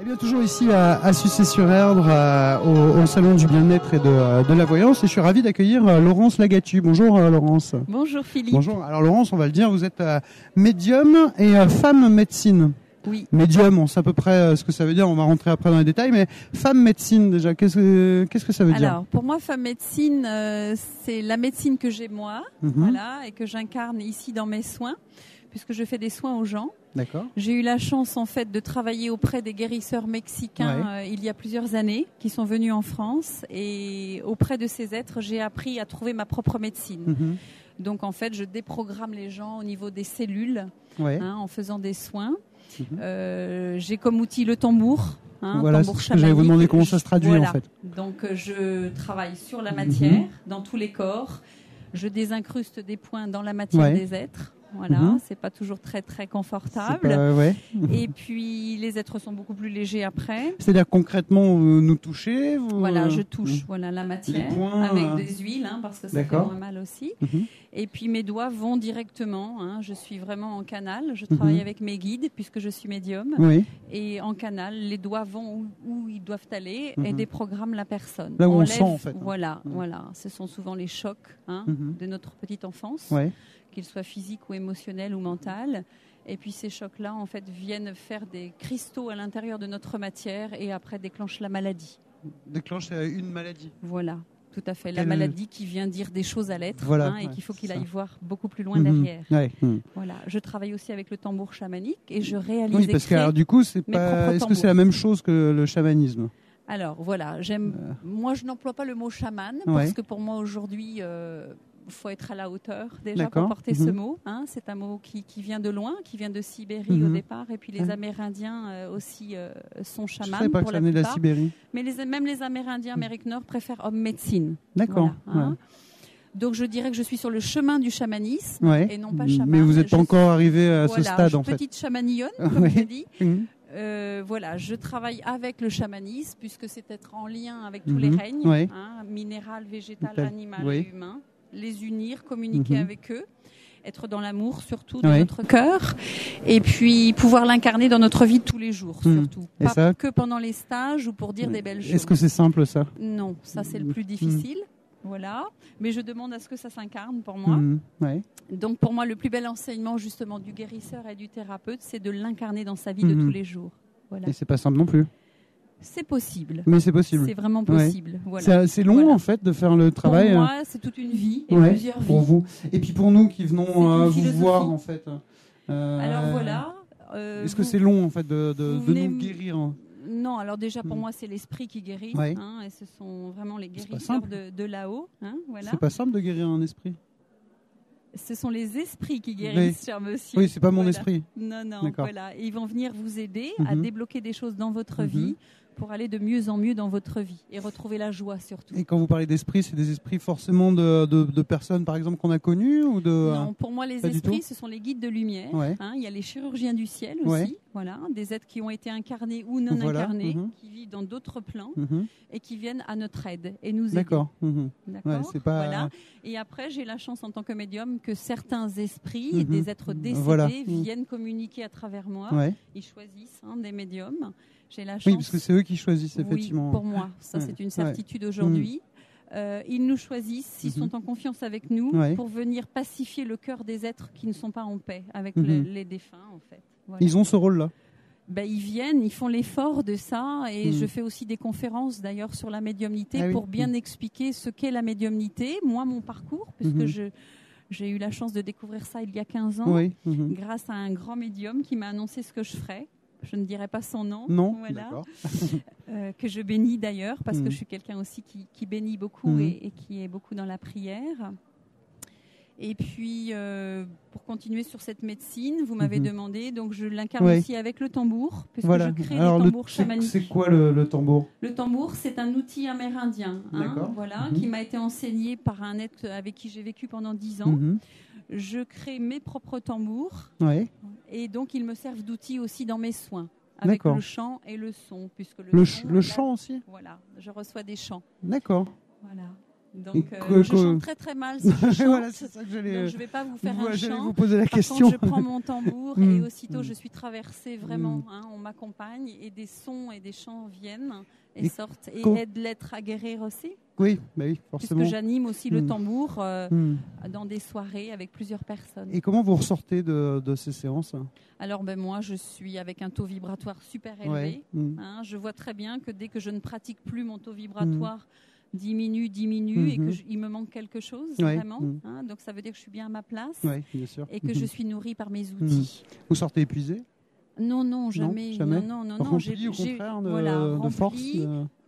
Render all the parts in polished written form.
bien, toujours ici à Sucé-sur-Erdre, au Salon du Bien-être et de la Voyance. Et je suis ravi d'accueillir Laurence Lagatu. Bonjour Laurence. Bonjour Philippe. Bonjour. Alors Laurence, on va le dire, vous êtes médium et femme médecine. Oui. Médium, on sait à peu près ce que ça veut dire, on va rentrer après dans les détails, mais femme médecine déjà, qu'est-ce que ça veut dire? Alors, pour moi, femme médecine, c'est la médecine que j'ai moi, voilà, et que j'incarne ici dans mes soins, puisque je fais des soins aux gens. D'accord. J'ai eu la chance en fait de travailler auprès des guérisseurs mexicains il y a plusieurs années qui sont venus en France, et auprès de ces êtres, j'ai appris à trouver ma propre médecine. Donc en fait, je déprogramme les gens au niveau des cellules en faisant des soins. J'ai comme outil le tambour. Voilà, tambour c'est ce que j'allais vous demander comment ça se traduit en fait. Donc je travaille sur la matière, dans tous les corps. Je désincruste des points dans la matière des êtres. Voilà, c'est pas toujours très très confortable. Et puis les êtres sont beaucoup plus légers après. C'est-à-dire concrètement, nous touchez Voilà, je touche la matière avec des huiles, parce que ça fait moins mal aussi. Et puis mes doigts vont directement. Je suis vraiment en canal. Je travaille avec mes guides puisque je suis médium. Et en canal, les doigts vont où ils doivent aller et déprogramment la personne. Là où on sent en fait. Voilà. Ce sont souvent les chocs de notre petite enfance. Qu'ils soient physiques ou émotionnels ou mentaux. Et puis ces chocs-là, en fait, viennent faire des cristaux à l'intérieur de notre matière et après déclenchent la maladie. Déclenche une maladie. Voilà, tout à fait. La maladie qui vient dire des choses à l'être et qu'il faut qu'il aille voir beaucoup plus loin derrière. Voilà. Je travaille aussi avec le tambour chamanique et je réalise. Oui, parce que alors, du coup, est-ce que c'est la même chose que le chamanisme? Alors voilà, moi je n'emploie pas le mot chaman parce que pour moi aujourd'hui faut être à la hauteur déjà pour porter ce mot. C'est un mot qui vient de loin, qui vient de Sibérie au départ, et puis les Amérindiens aussi sont chamans. Je sais pas pour que la ça venait de la plupart. Sibérie. Mais même les Amérindiens Amérique Nord préfèrent homme médecine. D'accord. Voilà, Donc je dirais que je suis sur le chemin du chamanisme et non pas chaman. Mais vous n'êtes pas encore arrivé à ce stade en fait. Petite chamanillonne, comme je dis. Voilà, je travaille avec le chamanisme puisque c'est être en lien avec tous les règnes, minéral, végétal, animal et humain. Les unir, communiquer avec eux, être dans l'amour surtout de notre cœur, et puis pouvoir l'incarner dans notre vie de tous les jours surtout. Pas que pendant les stages ou pour dire des belles choses. Est-ce que c'est simple ça? Non, ça c'est le plus difficile. Voilà, mais je demande à ce que ça s'incarne pour moi. Donc pour moi, le plus bel enseignement justement du guérisseur et du thérapeute, c'est de l'incarner dans sa vie de tous les jours. Voilà. Et c'est pas simple non plus. C'est possible. Mais c'est possible. C'est vraiment possible. Voilà. C'est long en fait de faire le travail. Pour moi, c'est toute une vie et plusieurs vies. Pour vous. Et puis pour nous qui venons vous voir en fait. Alors voilà. Est-ce que c'est long en fait de nous guérir? Non, alors déjà pour moi c'est l'esprit qui guérit, et ce sont vraiment les guérisseurs de là-haut. Voilà. C'est pas simple de guérir un esprit. Ce sont les esprits qui guérissent, cher monsieur. Oui, c'est pas mon esprit. Non, voilà. Et ils vont venir vous aider à débloquer des choses dans votre vie pour aller de mieux en mieux dans votre vie et retrouver la joie surtout. Et quand vous parlez d'esprit, c'est des esprits forcément de personnes, par exemple, qu'on a connues ou de... Non, pour moi, les esprits, ce sont les guides de lumière. Il y a les chirurgiens du ciel aussi, voilà, des êtres qui ont été incarnés ou non incarnés, qui vivent dans d'autres plans et qui viennent à notre aide et nous aider. D'accord. C'est pas... Voilà. Et après, j'ai la chance en tant que médium que certains esprits, des êtres décédés, viennent communiquer à travers moi. Ils choisissent des médiums. J'ai la chance. Oui, parce que c'est eux qui choisissent effectivement. Oui, pour moi, ça c'est une certitude aujourd'hui. Ils nous choisissent, ils sont en confiance avec nous pour venir pacifier le cœur des êtres qui ne sont pas en paix avec les défunts en fait. Voilà. Ils ont ce rôle-là. Ils viennent, ils font l'effort de ça et je fais aussi des conférences d'ailleurs sur la médiumnité pour bien expliquer ce qu'est la médiumnité, moi mon parcours, puisque j'ai eu la chance de découvrir ça il y a 15 ans grâce à un grand médium qui m'a annoncé ce que je ferais. Je ne dirai pas son nom, que je bénis d'ailleurs, parce que je suis quelqu'un aussi qui bénit beaucoup et qui est beaucoup dans la prière. Et puis, pour continuer sur cette médecine, vous m'avez demandé, donc je l'incarne aussi avec le tambour, puisque je crée des tambours chamaniques. C'est quoi le tambour? Le tambour, c'est un outil amérindien, qui m'a été enseigné par un être avec qui j'ai vécu pendant 10 ans. Je crée mes propres tambours et donc ils me servent d'outils aussi dans mes soins avec le chant et le son, puisque le chant aussi. Voilà, je reçois des chants. D'accord. Voilà. Donc, je chante très très mal si je chante. Voilà, c'est ça que donc je ne vais pas vous faire un chant. Vous poser la Par question. contre, je prends mon tambour et aussitôt je suis traversée vraiment. On m'accompagne et des sons et des chants viennent et sortent et aident l'être à guérir aussi. Oui, bah oui, forcément. Puisque j'anime aussi le tambour dans des soirées avec plusieurs personnes. Et comment vous ressortez de ces séances? Alors moi, je suis avec un taux vibratoire super élevé. Je vois très bien que dès que je ne pratique plus, mon taux vibratoire diminue et qu'il me manque quelque chose, vraiment. Donc ça veut dire que je suis bien à ma place bien sûr. et que je suis nourrie par mes outils. Vous sortez épuisé? Non, jamais. Non. Rempli, au contraire, de force.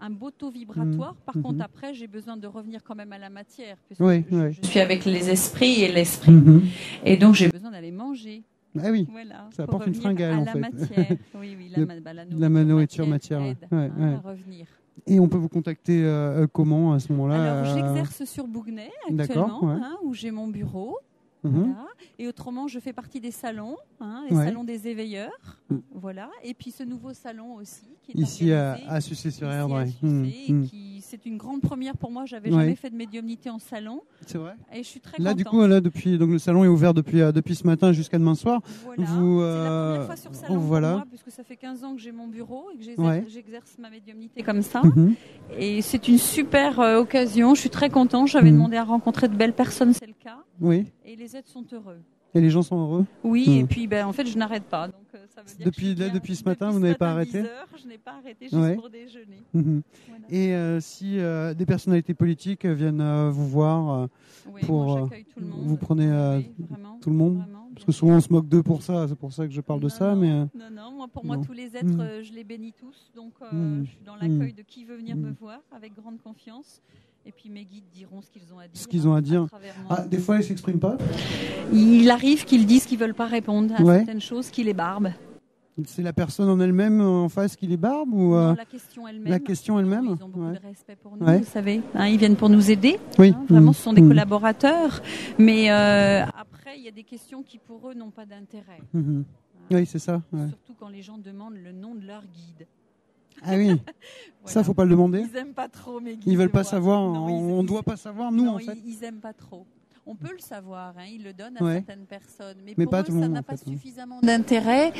Un beau taux vibratoire. Par contre, après, j'ai besoin de revenir quand même à la matière. Puisque je suis avec les esprits et l'esprit. Et donc, j'ai besoin d'aller manger. Ah oui, voilà, ça apporte une fringale, en fait. La matière. Oui, la nourriture matière aide à revenir. Et on peut vous contacter comment à ce moment-là? Alors, j'exerce sur Bougnay actuellement, où j'ai mon bureau. Voilà. Et autrement, je fais partie des salons, les salons des éveilleurs. Voilà. Et puis ce nouveau salon aussi, qui est ici à Sucé-sur-Erdre. C'est une grande première pour moi. J'avais jamais fait de médiumnité en salon. C'est vrai. Et je suis très contente. Du coup, donc le salon est ouvert depuis ce matin jusqu'à demain soir. Voilà. C'est la première fois sur salon pour moi, puisque ça fait 15 ans que j'ai mon bureau et que j'exerce ma médiumnité comme ça. Et c'est une super occasion. Je suis très contente. J'avais demandé à rencontrer de belles personnes, c'est le cas. Oui. Et les êtres sont heureux. Et les gens sont heureux? Oui, et puis en fait, je n'arrête pas. Donc, ça veut dire depuis ce matin, vous n'avez pas arrêté? 10 heures, je n'ai pas arrêté juste pour déjeuner. Voilà. Et si des personnalités politiques viennent vous voir moi, j'accueille tout le monde. Vous prenez vraiment, tout le monde? Vraiment, parce que souvent on se moque d'eux pour ça, c'est pour ça que je parle de ça. Non, pour moi, tous les êtres, je les bénis tous. Donc, je suis dans l'accueil de qui veut venir me voir avec grande confiance. Et puis mes guides diront ce qu'ils ont à dire. Des fois, ils ne s'expriment pas? Il arrive qu'ils disent qu'ils ne veulent pas répondre à certaines choses, qu'ils les barbent. C'est la personne en elle-même en face qui les barbe ou non, la question elle-même. La question elle-même. Ils ont beaucoup de respect pour nous, vous savez. Ils viennent pour nous aider. Oui. Vraiment, ce sont des collaborateurs. Mais après, il y a des questions qui pour eux n'ont pas d'intérêt. Oui, c'est ça. Surtout quand les gens demandent le nom de leur guide. Ah oui, ça faut pas le demander. Ils aiment pas trop mes guides. Ils veulent pas savoir. On doit pas savoir nous en fait. Ils aiment pas trop. On peut le savoir, ils le donnent à certaines personnes, mais pour pas eux, tout le monde, ça n'a pas suffisamment d'intérêt.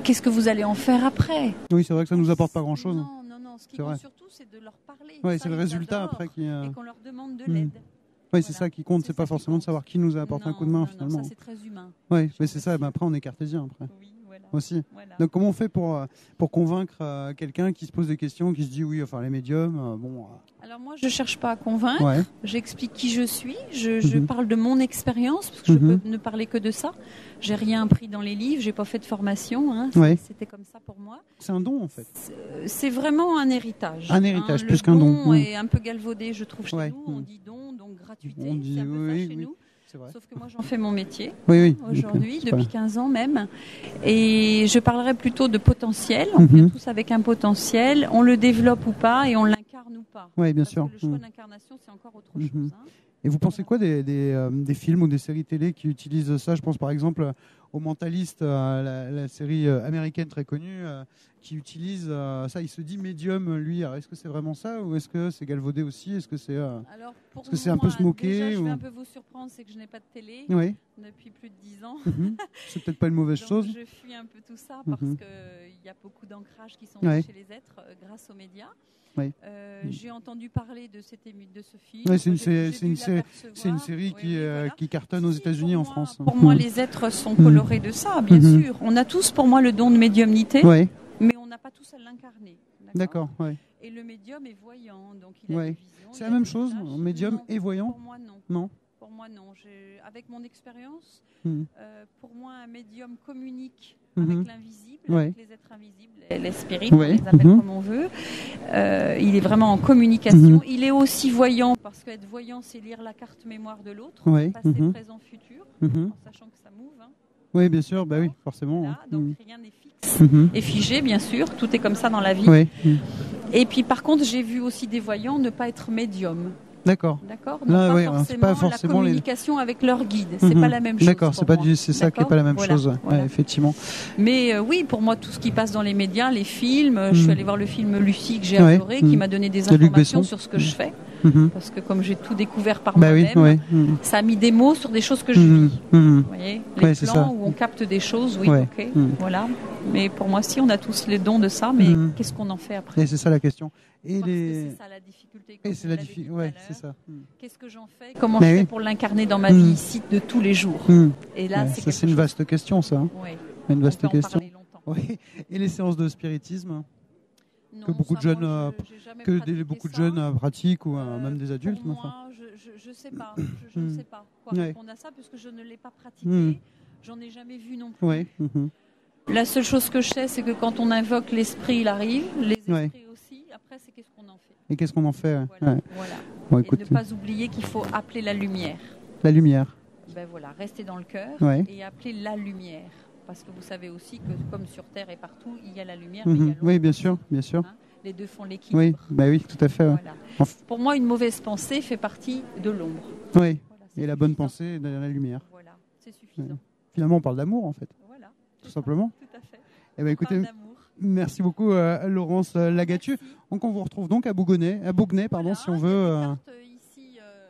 Qu'est-ce que vous allez en faire après? Oui, c'est vrai que ça nous apporte pas grand-chose. Non. Ce qui compte surtout, c'est de leur parler. Oui, c'est le résultat après qui. Et qu'on leur demande de l'aide. Oui, c'est ça qui compte. C'est pas forcément de savoir qui nous a apporté un coup de main finalement. Non, ça c'est très humain. Oui, mais c'est ça. Après, on est cartésien après. Oui. Aussi. Voilà. Donc comment on fait pour convaincre quelqu'un qui se pose des questions, qui se dit oui, enfin les médiums, Alors moi je cherche pas à convaincre, j'explique qui je suis, je parle de mon expérience, parce que je peux ne parler que de ça. J'ai rien appris dans les livres, j'ai pas fait de formation, c'était comme ça pour moi. C'est un don en fait. C'est vraiment un héritage. Un héritage plus qu'un don. Le don est un peu galvaudé, je trouve, chez nous. On dit don, donc gratuité, c'est un peu ça chez nous. Sauf que moi j'en fais mon métier aujourd'hui, depuis 15 ans même. Et je parlerai plutôt de potentiel. On vient tous avec un potentiel, on le développe ou pas et on l'incarne ou pas. Oui, bien sûr. Le choix d'incarnation, c'est encore autre chose. Et vous pensez quoi des films ou des séries télé qui utilisent ça? Je pense par exemple au Mentaliste, la série américaine très connue, qui utilise ça. Il se dit médium, lui. Alors, est-ce que c'est vraiment ça ou est-ce que c'est galvaudé aussi? Est-ce que c'est un peu se moquer? Déjà, je vais un peu vous surprendre, c'est que je n'ai pas de télé depuis plus de 10 ans. C'est peut-être pas une mauvaise chose. Je fuis un peu tout ça parce qu'il y a beaucoup d'ancrages qui sont faits chez les êtres grâce aux médias. J'ai entendu parler de ce film. C'est une série qui cartonne aux États-Unis et en France. Pour moi, les êtres sont colorés de ça, bien sûr. On a tous, pour moi, le don de médiumnité, mais on n'a pas tous à l'incarner. D'accord. Et le médium est voyant, donc il a des visions. C'est la même chose, médium et voyant? Pour moi, non. Non. Pour moi, non. Avec mon expérience, pour moi, un médium communique avec l'invisible, avec les êtres invisibles, les spirites, on les appelle comme on veut. Il est vraiment en communication. Il est aussi voyant, parce qu'être voyant, c'est lire la carte mémoire de l'autre, passé, présent, futur, en sachant que ça move. Oui, bien sûr, oui, forcément. Voilà, donc rien n'est fixe et figé, bien sûr. Tout est comme ça dans la vie. Et puis, par contre, j'ai vu aussi des voyants ne pas être médium. D'accord. Là, pas forcément la communication avec leur guide. C'est pas la même chose. D'accord, c'est ça qui n'est pas la même chose. Effectivement. Mais oui, pour moi, tout ce qui passe dans les médias, les films, je suis allée voir le film Lucie que j'ai adoré, qui m'a donné des informations sur ce que je fais. parce que comme j'ai tout découvert par moi-même, ça a mis des mots sur des choses que je vis. Vous voyez, les plans où on capte des choses, voilà. Mais pour moi, si on a tous les dons de ça, mais qu'est-ce qu'on en fait après? Et c'est ça la question. Et c'est ça la difficulté. C'est la difficulté. C'est ça. Qu'est-ce que j'en fais? Comment je fais pour l'incarner dans ma vie ici de tous les jours? Et là, c'est une vaste question, ça. Oui. Une vaste question. Oui. Et les séances de spiritisme que beaucoup de jeunes, beaucoup de jeunes pratiquent ou même des adultes. Pour moi, je sais pas. Je ne sais pas quoi répondre à ça puisque je ne l'ai pas pratiqué. J'en ai jamais vu non plus. La seule chose que je sais, c'est que quand on invoque l'esprit, il arrive. Les esprits aussi. Après, c'est qu'est-ce qu'on en fait. Et qu'est-ce qu'on en fait? Voilà. Bon, et ne pas oublier qu'il faut appeler la lumière. La lumière. Ben voilà, rester dans le cœur et appeler la lumière. Parce que vous savez aussi que comme sur Terre et partout, il y a la lumière, mais il y a l'ombre. Oui, bien sûr, bien sûr. Les deux font l'équilibre. Oui, tout à fait. Voilà. Pour moi, une mauvaise pensée fait partie de l'ombre. Oui, voilà, et la bonne pensée de la lumière. Voilà, c'est suffisant. Finalement, on parle d'amour, en fait. Voilà. Tout simplement. Tout à fait. Eh ben, écoutez, merci beaucoup, Laurence Lagatu. Donc, on vous retrouve donc à Bougnay, si on veut.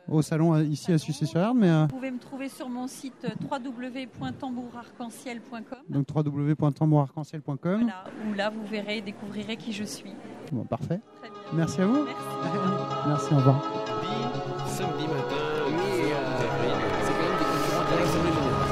Au salon ici à Sucy-sur-Erdre. Vous pouvez me trouver sur mon site www.tambourarc-en-ciel.com. Donc www.tambourarc-en-ciel.com. Voilà, où là vous verrez, découvrirez qui je suis. Bon, parfait. Très bien. Merci à vous. Merci. Merci, au revoir. Samedi matin, c'est quand même des concurrents de l'Assemblée générale.